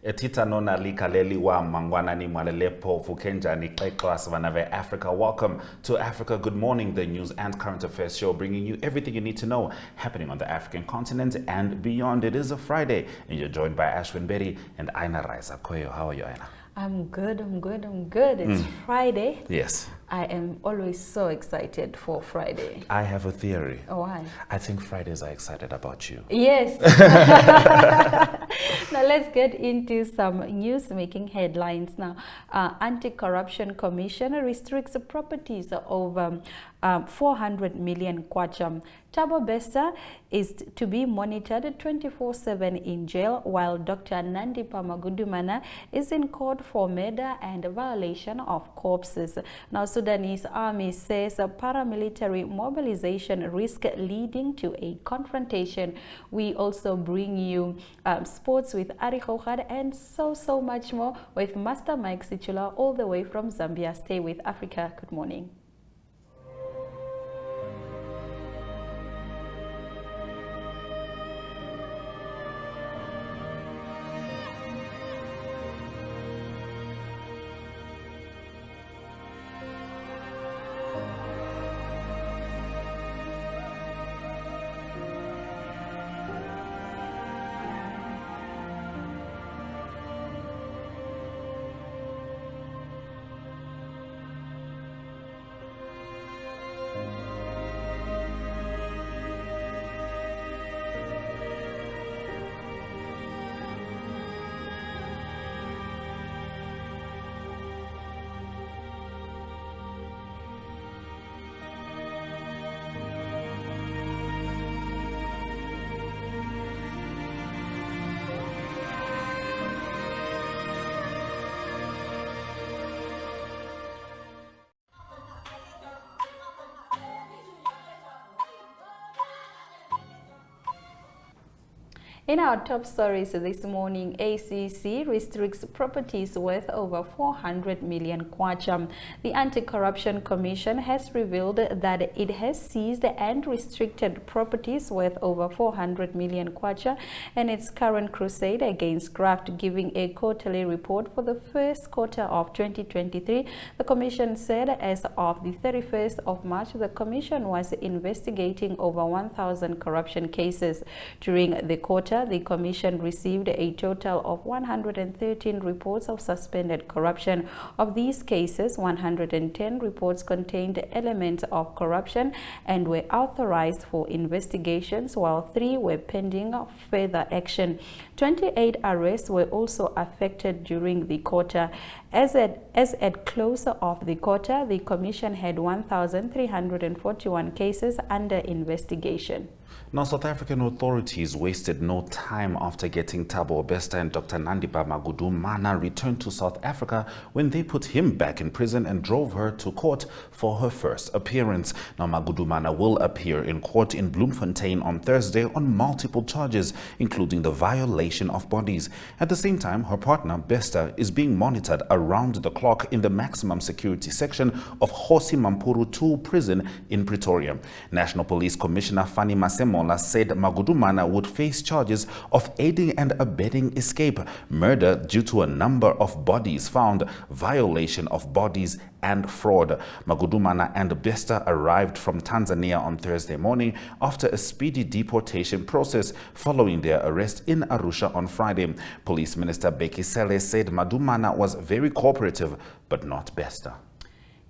Etita nona likaleli wa mangwana ni mwalelepo fukenja ni klekwa savanave Africa. Welcome to Africa Good Morning, the news and current affairs show, bringing you everything you need to know happening on the African continent and beyond. It is a Friday, and you're joined by Ashwin Betty and Aina Raisa Koyo. How are you, Aina? I'm good. It's Friday. Yes. I am always so excited for Friday. I have a theory. Oh, why? I think Fridays are excited about you. Yes. Now let's get into some news making headlines now. Anti-Corruption Commission restricts properties over 400 million kwacha. Thabo Bester is to be monitored 24/7 in jail, while Dr. Nandipha Magudumana is in court for murder and violation of corpses. Now, Sudanese army says a paramilitary mobilization risk leading to a confrontation. We also bring you sports with Ari Hohad and so much more with Master Mike Sichula all the way from Zambia. Stay with Africa. Good morning. In our top stories this morning, ACC restricts properties worth over 400 million kwacha. The Anti-Corruption Commission has revealed that it has seized and restricted properties worth over 400 million kwacha in its current crusade against graft, giving a quarterly report for the first quarter of 2023. The Commission said as of the 31st of March, the Commission was investigating over 1,000 corruption cases. During the quarter, the Commission received a total of 113 reports of suspended corruption. Of these cases, 110 reports contained elements of corruption and were authorized for investigations, while 3 were pending further action. 28 arrests were also affected during the quarter. As at close of the quarter, the Commission had 1,341 cases under investigation. Now, South African authorities wasted no time after getting Thabo Bester and Dr. Nandipha Magudumana returned to South Africa when they put him back in prison and drove her to court for her first appearance. Now, Magudumana will appear in court in Bloemfontein on Thursday on multiple charges, including the violation of bodies. At the same time, her partner, Bester, is being monitored around the clock in the maximum security section of Kgosi Mampuru 2 prison in Pretoria. National Police Commissioner Fanny Masemola said Magudumana would face charges of aiding and abetting escape, murder due to a number of bodies found, violation of bodies, and fraud. Magudumana and Bester arrived from Tanzania on Thursday morning after a speedy deportation process following their arrest in Arusha on Friday. Police Minister Bheki Cele said Magudumana was very cooperative, but not Bester.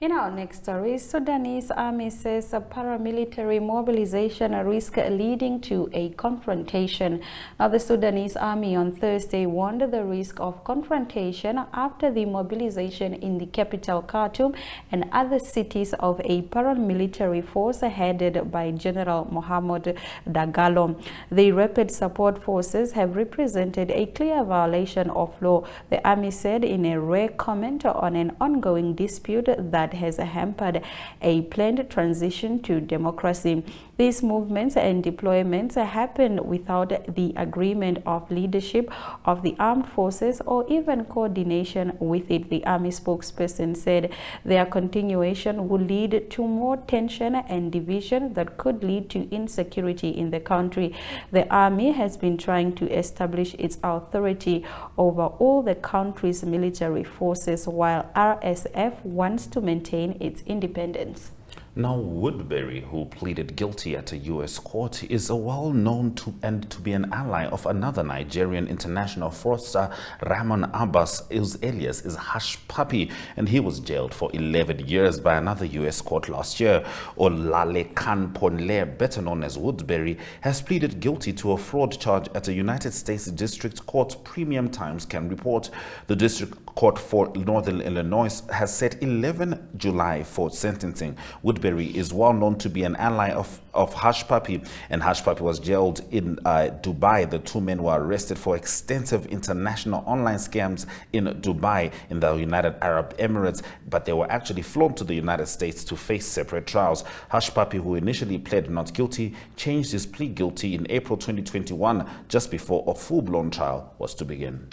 In our next story, Sudanese army says a paramilitary mobilization risk leading to a confrontation. Now, the Sudanese army on Thursday warned the risk of confrontation after the mobilization in the capital Khartoum and other cities of a paramilitary force headed by General Mohammed Dagalo. The rapid support forces have represented a clear violation of law, the army said in a rare comment on an ongoing dispute that that has hampered a planned transition to democracy. These movements and deployments happened without the agreement of leadership of the armed forces or even coordination with it, the army spokesperson said. Their continuation will lead to more tension and division that could lead to insecurity in the country. The army has been trying to establish its authority over all the country's military forces, while RSF wants to maintain its independence. Now, Woodbury, who pleaded guilty at a U.S. court, is well-known to be an ally of another Nigerian international fraudster, Ramon Abbas, whose alias is Hush Puppy, and he was jailed for 11 years by another U.S. court last year. Olalekan Ponle, better known as Woodbury, has pleaded guilty to a fraud charge at a United States District Court, Premium Times can report. The District Court for Northern Illinois has set 11 July for sentencing. Woodbury is well known to be an ally of Hush Puppy, and Hush Puppy was jailed in Dubai. The two men were arrested for extensive international online scams in Dubai in the United Arab Emirates, but they were actually flown to the United States to face separate trials. Hush Puppy, who initially pled not guilty, changed his plea guilty in April 2021, just before a full-blown trial was to begin.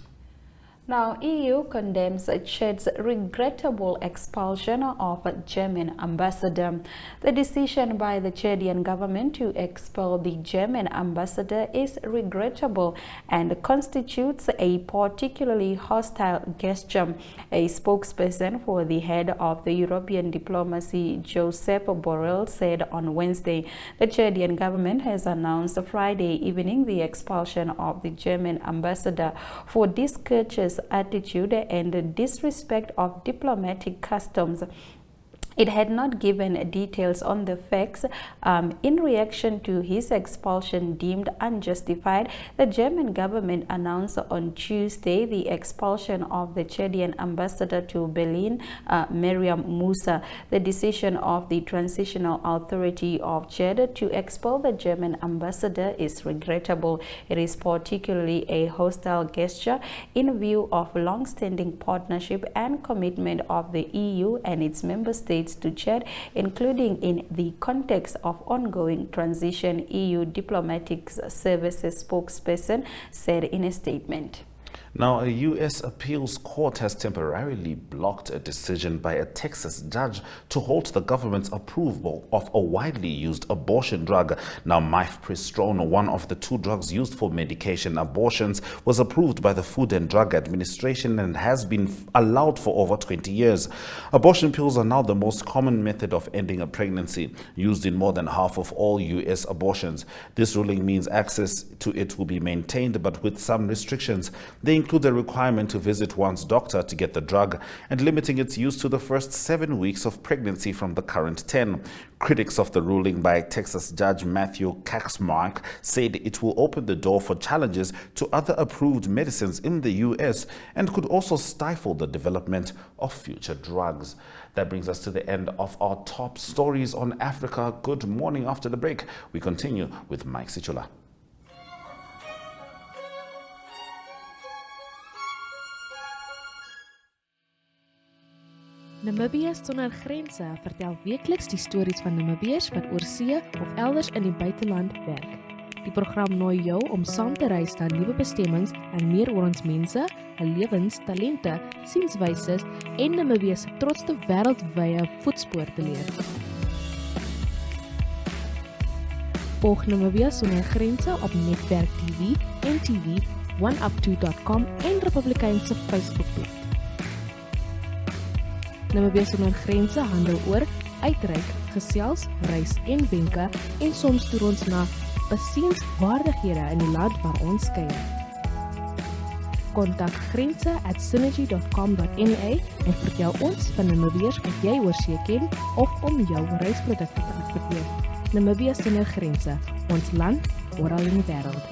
Now, EU condemns Chad's regrettable expulsion of a German ambassador. The decision by the Chadian government to expel the German ambassador is regrettable and constitutes a particularly hostile gesture, a spokesperson for the head of the European diplomacy, Josep Borrell, said on Wednesday. The Chadian government has announced Friday evening the expulsion of the German ambassador for discourteous attitude and disrespect of diplomatic customs. It had not given details on the facts. In reaction to his expulsion deemed unjustified, the German government announced on Tuesday the expulsion of the Chadian ambassador to Berlin, Miriam Musa. The decision of the Transitional Authority of Chad to expel the German ambassador is regrettable. It is particularly a hostile gesture in view of long-standing partnership and commitment of the EU and its member states to Chad, including in the context of ongoing transition, EU Diplomatic Services spokesperson said in a statement. Now, a U.S. appeals court has temporarily blocked a decision by a Texas judge to halt the government's approval of a widely used abortion drug. Now, mifepristone, one of the two drugs used for medication abortions, was approved by the Food and Drug Administration and has been allowed for over 20 years. Abortion pills are now the most common method of ending a pregnancy, used in more than half of all U.S. abortions. This ruling means access to it will be maintained, but with some restrictions. They include a requirement to visit one's doctor to get the drug and limiting its use to the first 7 weeks of pregnancy from the current 10. Critics of the ruling by Texas Judge Matthew Kaczmarek said it will open the door for challenges to other approved medicines in the U.S. and could also stifle the development of future drugs. That brings us to the end of our top stories on Africa. Good morning. After the break, we continue with Mike Sichula. Namibiërs sonder grense vertel weekliks die stories van Namibiërs wat oor see of elders in die buiteland werk. Die program nooi jou om saam te reis na nuwe bestemmings en meer oor ons mense, hul lewens, talente, sienswyses en Namibië se trotste wêreldwye voetspoor te leer. Volg Namibië sonder grense op Netwerk TV, NTV, oneup2.com en Republikeinse Facebookblad. Namibië sonder grense handel oor uitreik, gesels, reis en wenke en soms toer ons na besienswaardighede in die land waar ons kuier. Kontak grense@synergy.com.na en vertel ons van Namibiërs wat jy oor see ken of om jou reisprodukte te adverteer. Namibië sonder grense, ons land oral in die wêreld.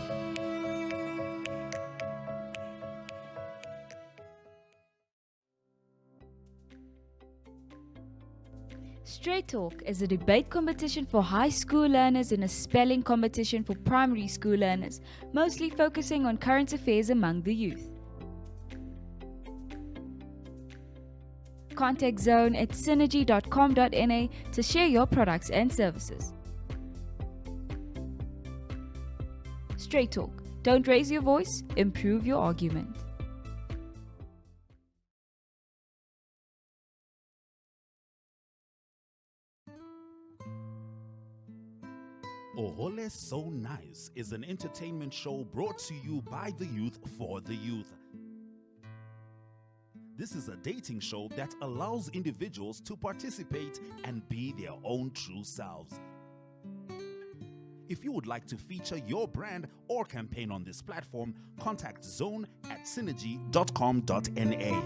Straight Talk is a debate competition for high school learners and a spelling competition for primary school learners, mostly focusing on current affairs among the youth. Contact Zone at synergy.com.na to share your products and services. Straight Talk. Don't raise your voice, improve your argument. Ohole So Nice is an entertainment show brought to you by the youth for the youth. This is a dating show that allows individuals to participate and be their own true selves. If you would like to feature your brand or campaign on this platform, contact Zone at synergy.com.na.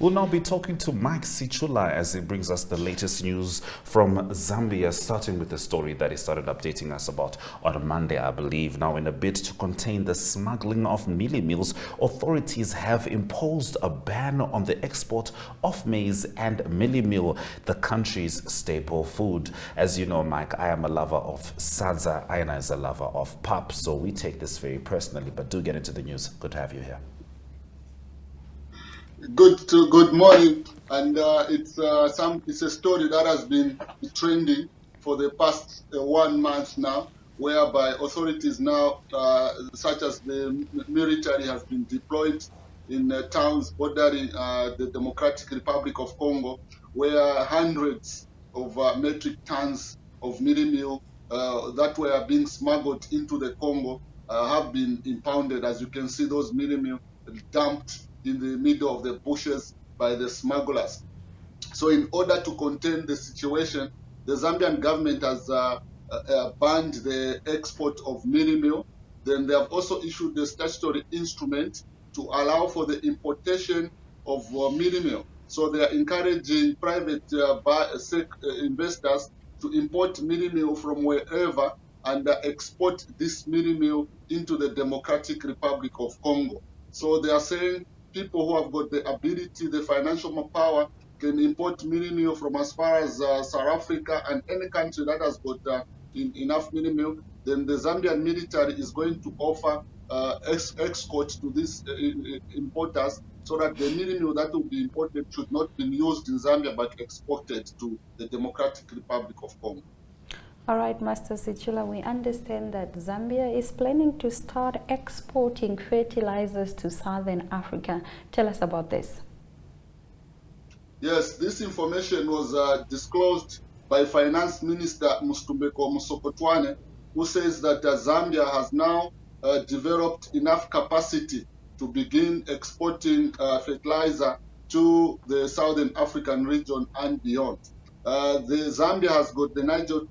We'll now be talking to Mike Sichula as he brings us the latest news from Zambia, starting with the story that he started updating us about on Monday, I believe. Now, in a bid to contain the smuggling of mealie meals, authorities have imposed a ban on the export of maize and mealie meal, the country's staple food. As you know, Mike, I am a lover of sadza, Aina is a lover of pap, so we take this very personally, but do get into the news. Good to have you here. Good morning, and it's a story that has been trending for the past 1 month now, whereby authorities now, such as the military, has been deployed in towns bordering the Democratic Republic of Congo, where hundreds of metric tons of mealie meal that were being smuggled into the Congo have been impounded. As you can see, those mealie meal dumped in the middle of the bushes by the smugglers. So in order to contain the situation, the Zambian government has banned the export of mealie meal. Then they have also issued a statutory instrument to allow for the importation of mealie meal. So they are encouraging private investors to import mealie meal from wherever and export this mealie meal into the Democratic Republic of Congo. So they are saying people who have got the ability, the financial power, can import mealie meal from as far as South Africa and any country that has got enough mealie meal. Then the Zambian military is going to offer escort to these importers, so that the mealie meal that will be imported should not be used in Zambia but exported to the Democratic Republic of Congo. All right, Master Sichula, we understand that Zambia is planning to start exporting fertilizers to Southern Africa. Tell us about this. Yes, this information was disclosed by Finance Minister Mustumbeko Musokotwane, who says that Zambia has now developed enough capacity to begin exporting fertilizer to the Southern African region and beyond. The Zambia has got the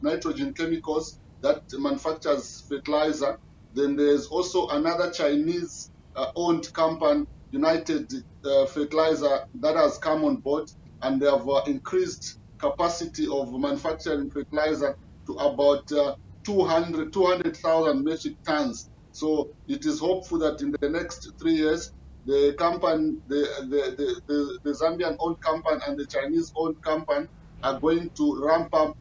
nitrogen chemicals that manufactures fertilizer. Then there's also another Chinese owned company, United Fertilizer, that has come on board, and they have increased capacity of manufacturing fertilizer to about 200,000 metric tons. So it is hopeful that in the next 3 years, the company, the Zambian owned company and the Chinese owned company are going to ramp up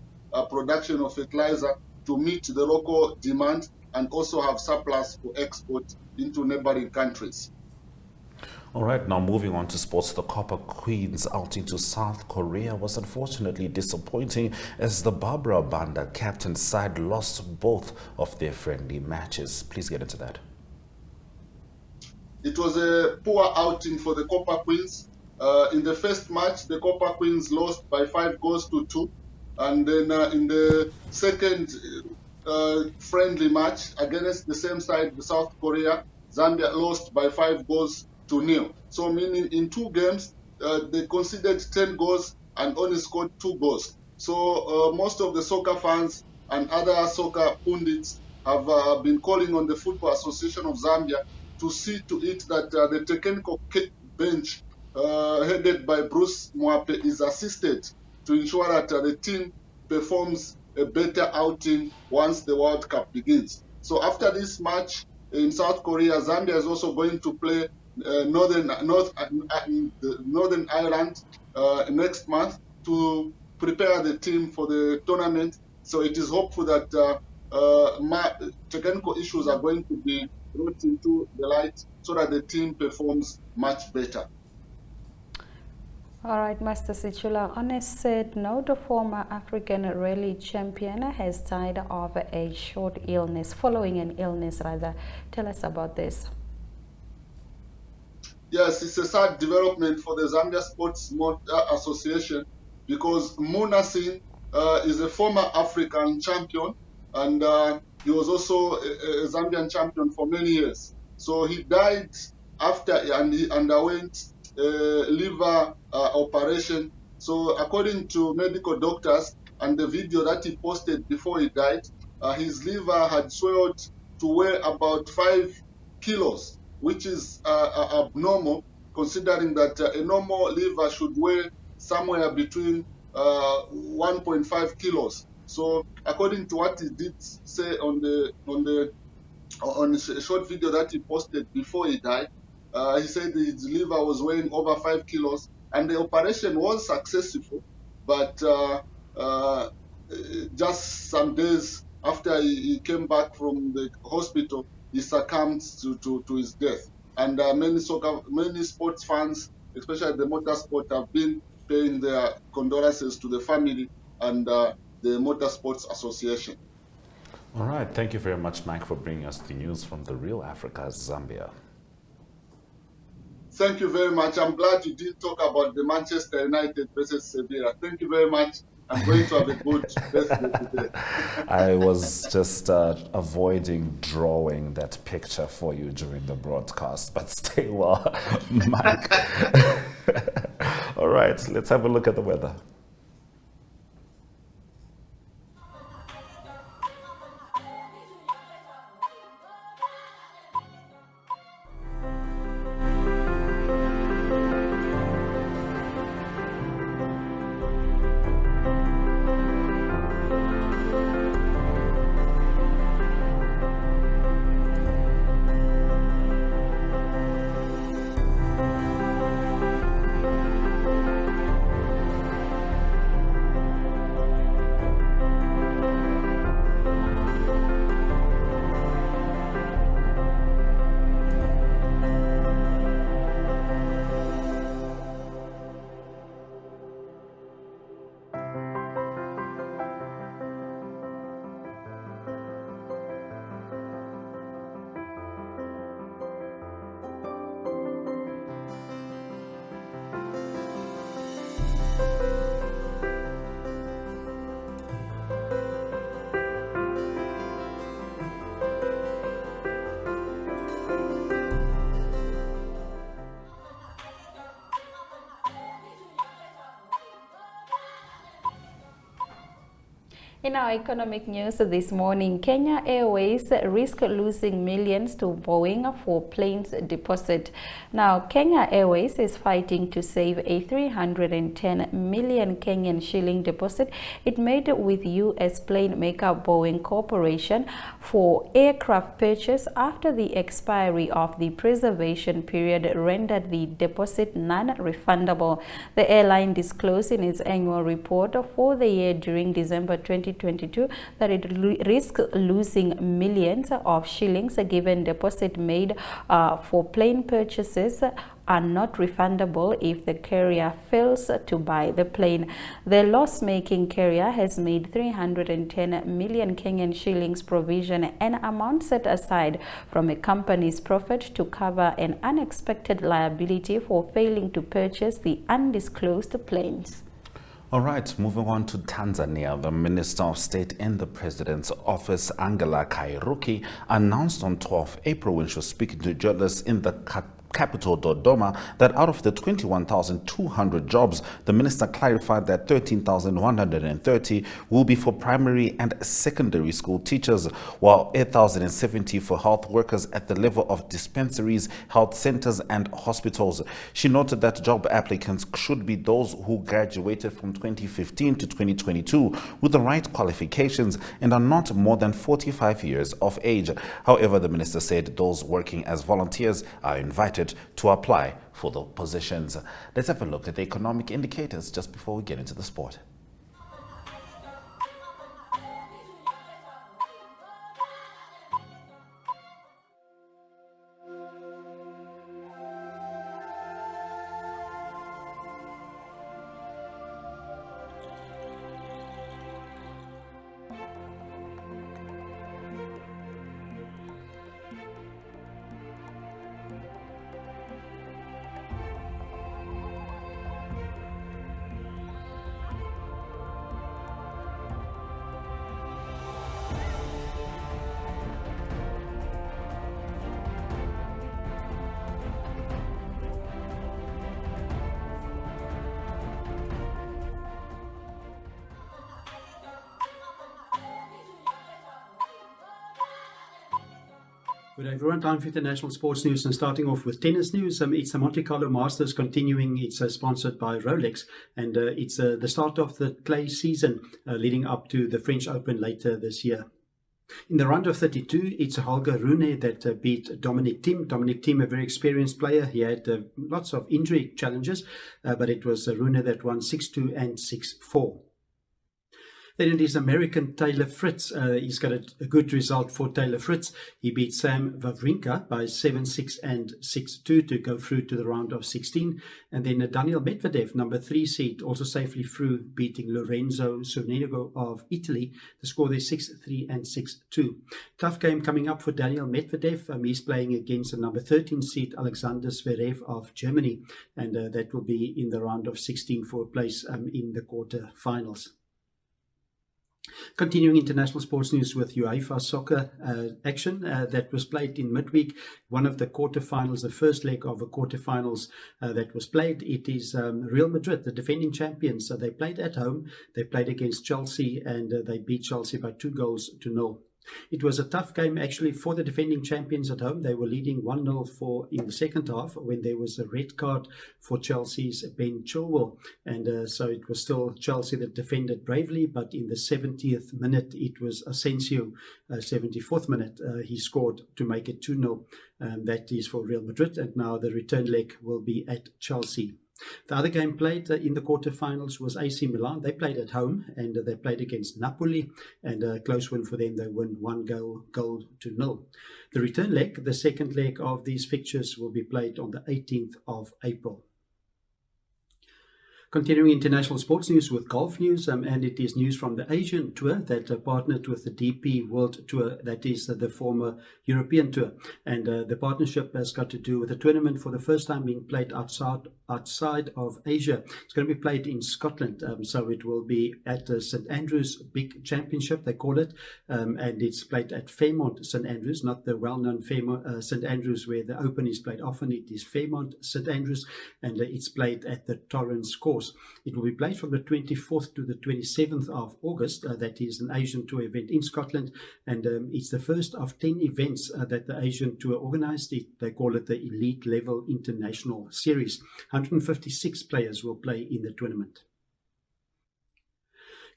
production of fertilizer to meet the local demand and also have surplus for export into neighboring countries. All right, now moving on to sports. The Copper Queens outing to South Korea was unfortunately disappointing as the Barbara Banda captain side lost both of their friendly matches. Please get into that. It was a poor outing for the Copper Queens. In the first match, the Copper Queens lost by 5-2, and then in the second friendly match against the same side, the South Korea, Zambia lost by 5-0. So meaning in 2 games, they conceded 10 goals and only scored 2 goals. So most of the soccer fans and other soccer pundits have been calling on the Football Association of Zambia to see to it that the technical bench headed by Bruce Mwape is assisted to ensure that the team performs a better outing once the World Cup begins. So after this match in South Korea, Zambia is also going to play Northern Ireland next month to prepare the team for the tournament. So it is hopeful that technical issues are going to be brought into the light so that the team performs much better. All right, Master Sichula, on a sad note, the former African rally champion has died of a short illness, following an illness rather. Tell us about this. Yes, it's a sad development for the Zambia Sports Motor Association because Muna Singh is a former African champion, and he was also a Zambian champion for many years. So he died after, and he underwent liver operation. So according to medical doctors and the video that he posted before he died, his liver had swelled to weigh about 5 kilos, which is abnormal, considering that a normal liver should weigh somewhere between 1.5 kilos. So according to what he did say on a short video that he posted before he died, he said his liver was weighing over 5 kilos, and the operation was successful, but just some days after he came back from the hospital, he succumbed to his death. And many sports fans, especially the motorsport, have been paying their condolences to the family and the Motorsports Association. All right. Thank you very much, Mike, for bringing us the news from the real Africa, Zambia. Thank you very much. I'm glad you didn't talk about the Manchester United versus Sevilla. Thank you very much. I'm going to have a good birthday today. I was just avoiding drawing that picture for you during the broadcast, but stay well, Mike. All right, let's have a look at the weather. In our economic news this morning, Kenya Airways risk losing millions to Boeing for planes deposit. Now, Kenya Airways is fighting to save a 310 million Kenyan shilling deposit it made with U.S. plane maker Boeing Corporation for aircraft purchase after the expiry of the preservation period rendered the deposit non-refundable. The airline disclosed in its annual report for the year during December 2022 that it risks losing millions of shillings given deposit made for plane purchases are not refundable if the carrier fails to buy the plane. The loss-making carrier has made 310 million Kenyan shillings provision, an amount set aside from a company's profit to cover an unexpected liability for failing to purchase the undisclosed planes. All right, moving on to Tanzania. The Minister of State in the President's Office, Angela Kairuki, announced on 12 April when she was speaking to journalists in the capital Dodoma that out of the 21,200 jobs, the minister clarified that 13,130 will be for primary and secondary school teachers, while 8,070 for health workers at the level of dispensaries, health centers and hospitals. She noted that job applicants should be those who graduated from 2015 to 2022 with the right qualifications and are not more than 45 years of age. However, the minister said those working as volunteers are invited to apply for the positions. Let's have a look at the economic indicators just before we get into the sport. Good day everyone, time for international sports news and starting off with tennis news. It's the Monte Carlo Masters continuing. It's sponsored by Rolex and it's the start of the clay season leading up to the French Open later this year. In the round of 32, it's Holger Rune that beat Dominic Thiem. Dominic Thiem, a very experienced player. He had lots of injury challenges, but it was Rune that won 6-2 and 6-4. Then it is American Taylor Fritz. He's got a good result for Taylor Fritz. He beat Sam Wawrinka by 7-6 and 6-2 to go through to the round of 16. And then Daniel Medvedev, number 3 seed, also safely through, beating Lorenzo Sonego of Italy. The score there 6-3 and 6-2. Tough game coming up for Daniel Medvedev. He's playing against the number 13 seed Alexander Zverev of Germany. And that will be in the round of 16 for a place in the quarter-finals. Continuing international sports news with UEFA soccer action that was played in midweek. One of the quarterfinals, the first leg of the quarterfinals that was played. It is Real Madrid, the defending champions. They played at home. They played against Chelsea and they beat Chelsea by 2-0. It was a tough game actually for the defending champions at home. They were leading 1-0 in the second half when there was a red card for Chelsea's Ben Chilwell. And so it was still Chelsea that defended bravely, but in the 70th minute it was Asensio, 74th minute, he scored to make it 2-0. That is for Real Madrid, and now the return leg will be at Chelsea. The other game played in the quarterfinals was AC Milan. They played at home and they played against Napoli, and a close win for them. They won 1-0. The return leg, the second leg of these fixtures, will be played on the 18th of April. Continuing international sports news with golf news, and it is news from the Asian Tour that partnered with the DP World Tour, that is the former European Tour. And the partnership has got to do with a tournament for the first time being played outside of Asia. It's going to be played in Scotland, so it will be at St Andrews Big Championship, they call it, and it's played at Fairmont St Andrews, not the well-known Fairmont St Andrews where the Open is played often. It is Fairmont St Andrews, and it's played at the Torrens Course. It will be played from the 24th to the 27th of August. That is an Asian Tour event in Scotland, and it's the first of 10 events that the Asian Tour organized. They call it the Elite Level International Series. 156 players will play in the tournament.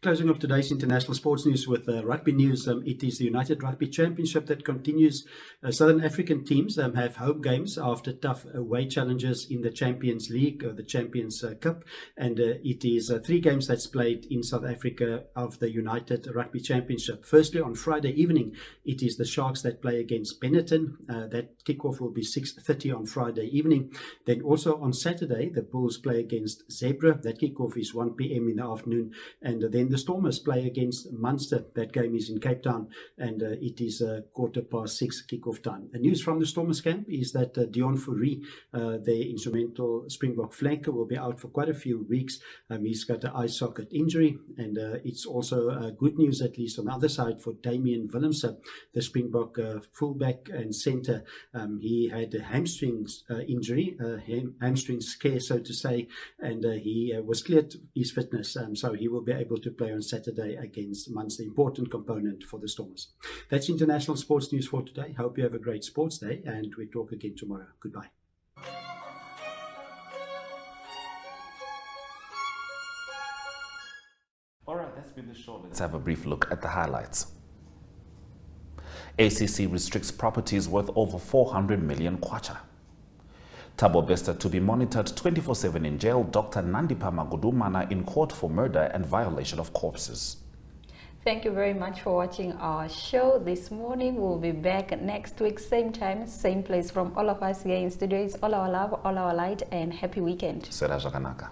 Closing off today's international sports news with rugby news, it is the United Rugby Championship that continues. Southern African teams have home games after tough away challenges in the Champions League, the Champions Cup, and it is 3 games that's played in South Africa of the United Rugby Championship. Firstly, on Friday evening, it is the Sharks that play against Benetton. That kickoff will be 6:30 on Friday evening. Then also on Saturday, the Bulls play against Zebra. That kickoff is 1 p.m. in the afternoon, and then then the Stormers play against Munster. That game is in Cape Town, and it is 6:15 kick-off time. The news from the Stormers camp is that Dion Fourie, their instrumental Springbok flanker, will be out for quite a few weeks. He's got an eye socket injury, and it's also good news, at least on the other side, for Damian Willemse, the Springbok fullback and centre. He had a hamstring injury, hamstring scare, so to say, and he was cleared his fitness, so he will be able to play on Saturday against Munster, important component for the Stormers. That's international sports news for today. Hope you have a great sports day, and we talk again tomorrow. Goodbye. All right, that's been the show. Let's have a brief look at the highlights. ACC restricts properties worth over 400 million kwacha. Thabo Bester to be monitored 24/7 in jail. Dr. Nandipha Magudumana in court for murder and violation of corpses. Thank you very much for watching our show this morning. We'll be back next week, same time, same place. From all of us here in studio, it's all our love, all our light, and happy weekend. Sera Jaganaka.